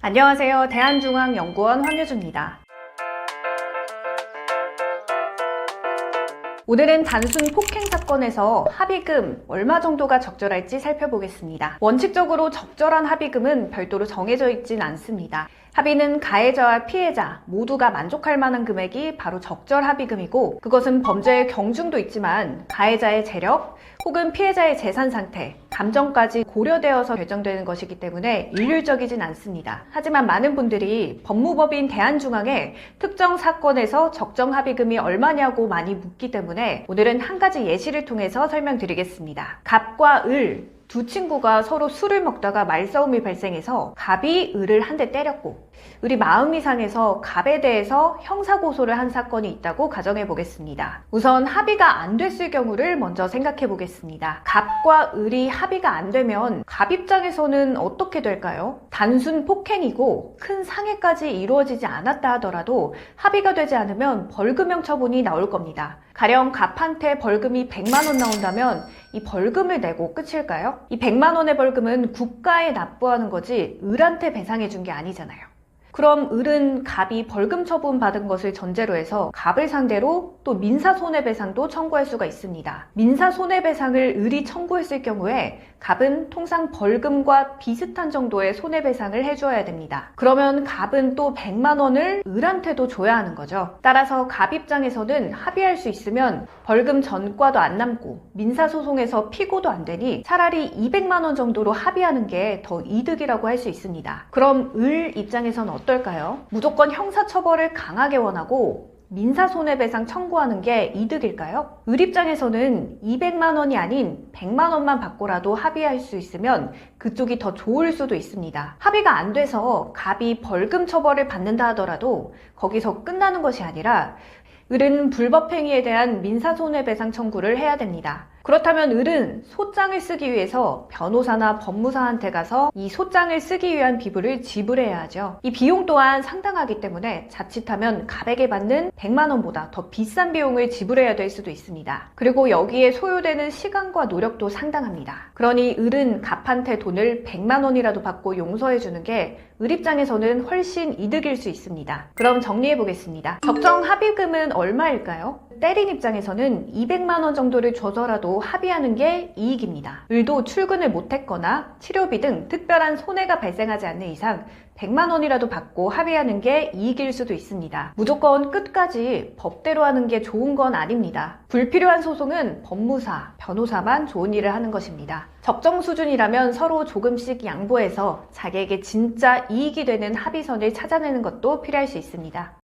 안녕하세요. 대한중앙연구원 황유주입니다. 오늘은 단순 폭행 사건에서 합의금 얼마 정도가 적절할지 살펴보겠습니다. 원칙적으로 적절한 합의금은 별도로 정해져 있진 않습니다. 합의는 가해자와 피해자 모두가 만족할 만한 금액이 바로 적절 합의금이고, 그것은 범죄의 경중도 있지만 가해자의 재력 혹은 피해자의 재산 상태, 감정까지 고려되어서 결정되는 것이기 때문에 일률적이진 않습니다. 하지만 많은 분들이 법무법인 대한중앙에 특정 사건에서 적정 합의금이 얼마냐고 많이 묻기 때문에 오늘은 한 가지 예시를 통해서 설명드리겠습니다. 갑과 을, 두 친구가 서로 술을 먹다가 말싸움이 발생해서 갑이 을을 한 대 때렸고, 을이 마음이 상해서 갑에 대해서 형사고소를 한 사건이 있다고 가정해 보겠습니다. 우선 합의가 안 됐을 경우를 먼저 생각해 보겠습니다. 갑과 을이 합의가 안 되면 갑 입장에서는 어떻게 될까요? 단순 폭행이고 큰 상해까지 이루어지지 않았다 하더라도 합의가 되지 않으면 벌금형 처분이 나올 겁니다. 가령 갑한테 벌금이 100만 원 나온다면 이 벌금을 내고 끝일까요? 이 100만 원의 벌금은 국가에 납부하는 거지 을한테 배상해 준 게 아니잖아요. 그럼 을은 갑이 벌금 처분 받은 것을 전제로 해서 갑을 상대로 또 민사손해배상도 청구할 수가 있습니다. 민사손해배상을 을이 청구했을 경우에 갑은 통상 벌금과 비슷한 정도의 손해배상을 해줘야 됩니다. 그러면 갑은 또 100만 원을 을한테도 줘야 하는 거죠. 따라서 갑 입장에서는 합의할 수 있으면 벌금 전과도 안 남고 민사소송에서 피고도 안 되니 차라리 200만 원 정도로 합의하는 게 더 이득이라고 할 수 있습니다. 그럼 을 입장에선 어떨까요? 무조건 형사처벌을 강하게 원하고 민사손해배상 청구하는 게 이득일까요? 을 입장에서는 200만 원이 아닌 100만 원만 받고라도 합의할 수 있으면 그쪽이 더 좋을 수도 있습니다. 합의가 안 돼서 갑이 벌금 처벌을 받는다 하더라도 거기서 끝나는 것이 아니라 을은 불법행위에 대한 민사손해배상 청구를 해야 됩니다. 그렇다면 을은 소장을 쓰기 위해서 변호사나 법무사한테 가서 이 소장을 쓰기 위한 비부를 지불해야 하죠. 이 비용 또한 상당하기 때문에 자칫하면 갑에게 받는 100만 원보다 더 비싼 비용을 지불해야 될 수도 있습니다. 그리고 여기에 소요되는 시간과 노력도 상당합니다. 그러니 을은 갑한테 돈을 100만 원이라도 받고 용서해 주는 게 을 입장에서는 훨씬 이득일 수 있습니다. 그럼 정리해 보겠습니다. 적정 합의금은 얼마일까요? 때린 입장에서는 200만 원 정도를 줘서라도 합의하는 게 이익입니다. 을도 출근을 못했거나 치료비 등 특별한 손해가 발생하지 않는 이상 100만 원이라도 받고 합의하는 게 이익일 수도 있습니다. 무조건 끝까지 법대로 하는 게 좋은 건 아닙니다. 불필요한 소송은 법무사, 변호사만 좋은 일을 하는 것입니다. 적정 수준이라면 서로 조금씩 양보해서 자기에게 진짜 이익이 되는 합의선을 찾아내는 것도 필요할 수 있습니다.